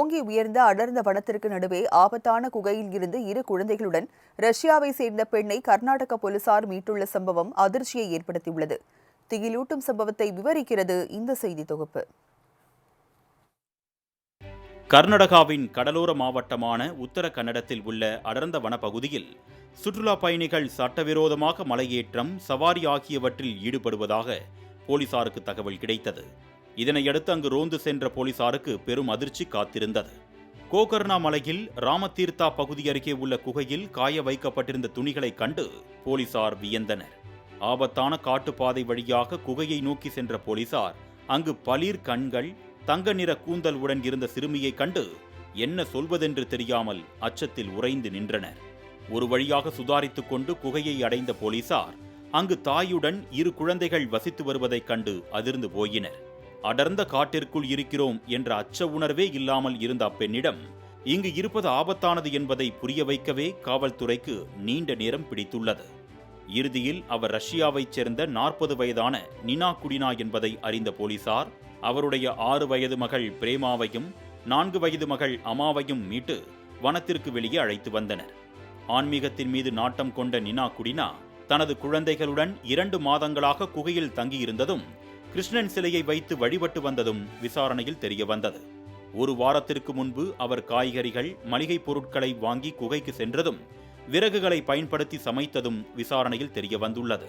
ஓங்கி உயர்ந்த அடர்ந்த வனத்திற்கு நடுவே ஆபத்தான குகையில் இருந்து 2 குழந்தைகளுடன் ரஷ்யாவை சேர்ந்த பெண்ணை கர்நாடக போலீசார் மீட்டுள்ள சம்பவம் அதிர்ச்சியை ஏற்படுத்தியுள்ளது. திகிலூட்டும் சம்பவத்தை விவரிக்கிறது இந்த செய்தி தொகுப்பு. கர்நாடகாவின் கடலோர மாவட்டமான உத்தர கன்னடத்தில் உள்ள அடர்ந்த வனப்பகுதியில் சுற்றுலா பயணிகள் சட்டவிரோதமாக மலையேற்றம், சவாரி ஆகியவற்றில் ஈடுபடுவதாக போலீசாருக்கு தகவல் கிடைத்தது. இதனையடுத்து அங்கு ரோந்து சென்ற போலீசாருக்கு பெரும் அதிர்ச்சி காத்திருந்தது. கோகர்ணா மலையில் ராமதீர்த்தா பகுதி அருகே உள்ள குகையில் காய வைக்கப்பட்டிருந்த துணிகளை கண்டு போலீசார் வியந்தனர். ஆபத்தான காட்டுப்பாதை வழியாக குகையை நோக்கி சென்ற போலீசார் அங்கு பளிர் கண்கள், தங்க நிற கூந்தல் உடன் இருந்த சிறுமியை கண்டு என்ன சொல்வதென்று தெரியாமல் அச்சத்தில் உறைந்து நின்றனர். ஒரு வழியாக சுதாரித்துக் கொண்டு குகையை அடைந்த போலீசார் அங்கு தாயுடன் 2 குழந்தைகள் வசித்து வருவதைக் கண்டு அதிர்ந்து போயினர். அடர்ந்த காட்டிற்குள் இருக்கிறோம் என்ற அச்ச உணர்வே இல்லாமல் இருந்த அப்பெண்ணிடம் இங்கு இருப்பது ஆபத்தானது என்பதை புரிய வைக்கவே காவல்துறைக்கு நீண்ட நேரம் பிடித்துள்ளது. இறுதியில் அவர் ரஷ்யாவைச் சேர்ந்த 40 வயதான நினா குடினா என்பதை அறிந்த போலீசார் அவருடைய 6 வயது மகள் பிரேமாவையும் 4 வயது மகள் அமாவையும் மீட்டு வனத்திற்கு வெளியே அழைத்து வந்தனர். ஆன்மீகத்தின் மீது நாட்டம் கொண்ட நினா குடினா தனது குழந்தைகளுடன் 2 மாதங்களாக குகையில் தங்கியிருந்ததும், கிருஷ்ணன் சிலையை வைத்து வழிபட்டு வந்ததும் விசாரணையில் தெரிய வந்தது. 1 வாரத்திற்கு முன்பு அவர் காய்கறிகள், மளிகை பொருட்களை வாங்கி குகைக்கு சென்றதும், விறகுகளை பயன்படுத்தி சமைத்ததும் விசாரணையில் தெரிய வந்துள்ளது.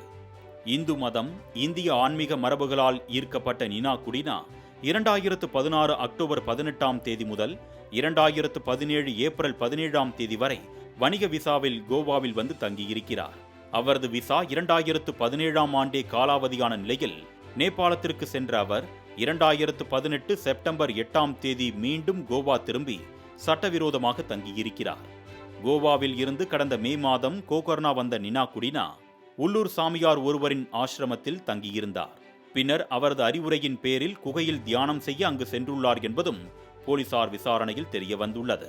இந்து மதம், இந்திய ஆன்மீக மரபுகளால் ஈர்க்கப்பட்ட நினா குடினா 2016 அக்டோபர் 18ஆம் தேதி முதல் 2017 ஏப்ரல் 17ஆம் தேதி வரை வணிக விசாவில் கோவாவில் வந்து தங்கியிருக்கிறார். அவரது விசா 2017ஆம் ஆண்டே காலாவதியான நிலையில் நேபாளத்திற்கு சென்ற அவர் 2018 செப்டம்பர் 8ஆம் தேதி மீண்டும் கோவா திரும்பி சட்டவிரோதமாக தங்கியிருக்கிறார். கோவாவில் இருந்து கடந்த மே மாதம் கோகர்ணா வந்த நினா குடினா உள்ளூர் சாமியார் ஒருவரின் ஆசிரமத்தில் தங்கியிருந்தார். பின்னர் அவரது அறிவுரையின் பேரில் குகையில் தியானம் செய்ய அங்கு சென்றுள்ளார் என்பதும் போலீசார் விசாரணையில் தெரிய வந்துள்ளது.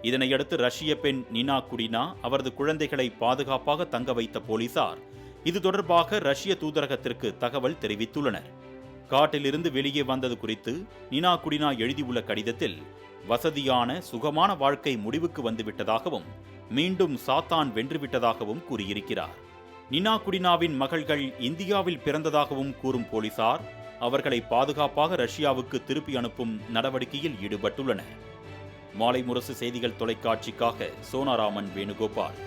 இதனையடுத்து ரஷ்ய பெண் நினா குடினா அவரது குழந்தைகளை பாதுகாப்பாக தங்க வைத்த போலீசார் இது தொடர்பாக ரஷ்ய தூதரகத்திற்கு தகவல் தெரிவித்துள்ளனர். காட்டிலிருந்து வெளியே வந்தது குறித்து நினா குடினா எழுதியுள்ள கடிதத்தில் வசதியான, சுகமான வாழ்க்கை முடிவுக்கு வந்துவிட்டதாகவும், மீண்டும் சாத்தான் வென்றுவிட்டதாகவும் கூறியிருக்கிறார். நினா குடினாவின் மகள்கள் இந்தியாவில் பிறந்ததாகவும் கூறும் போலீசார் அவர்களை பாதுகாப்பாக ரஷ்யாவுக்கு திருப்பி அனுப்பும் நடவடிக்கையில் ஈடுபட்டுள்ளனர். மாலை முரசு செய்திகள் தொலைக்காட்சிக்காக சோனாராமன் வேணுகோபால்.